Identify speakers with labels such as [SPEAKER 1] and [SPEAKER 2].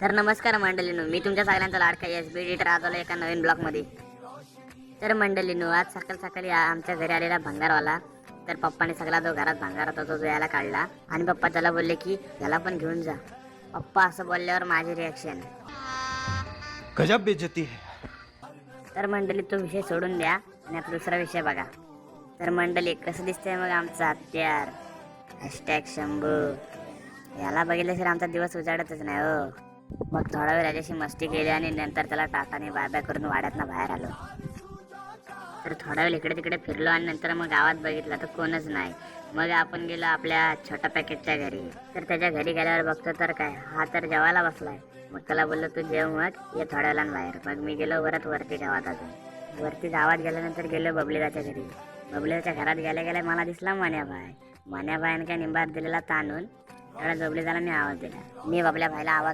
[SPEAKER 1] तर नमस्कार मंडळींनो, मी तुमच्या सगळ्यांचा लाडका SB एडिटर आलो एका नवीन ब्लॉगमध्ये. तर मंडळींनो, आज सकाळी आमच्या घरी आलेला भंगारवाला. तर पप्पाने सगळा जो घरात भंगार होता तो यायला काढला आणि पप्पा त्याला बोलले की याला पण घेऊन जा. पप्पा असं बोलल्यावर माझी रिॲक्शन,
[SPEAKER 2] गजब बेइज्जती है.
[SPEAKER 1] तर मंडळी तो विषय सोडून द्या आणि आता दुसरा विषय बघा. तर मंडळी, कसं दिसतंय मग आमचं हत्यार #शंभू. याला बघितल्याशिवाय आमचा दिवस उजाडतच नाही हो. मग थोडा वेळ याच्याशी मस्ती केली आणि नंतर त्याला टाटाने बाय करून वाड्यातनं बाहेर आलो. तर थोडा वेळ इकडे तिकडे फिरलो आणि नंतर मग गावात बघितलं तर कोणच नाही. मग आपण गेलो आपल्या छोट्या पॅकेटच्या घरी. तर त्याच्या घरी गेल्यावर बघतो तर काय, हा तर जेवायला बसलाय. मग त्याला बोललो तू जेव, मग ये थोड्या वेळानं बाहेर. मग मी गेलो वरती गावात. अजून वरती गावात गेल्यानंतर गेलो बबलीदाच्या घरी. बबलीदाच्या घरात गेल्या मला दिसला मान्याबाईने काय निंबार दिलेला ताणून. त्यावेळेस बबलीदाला मी आवाज दिला. मी बबल्या भाईला आवाज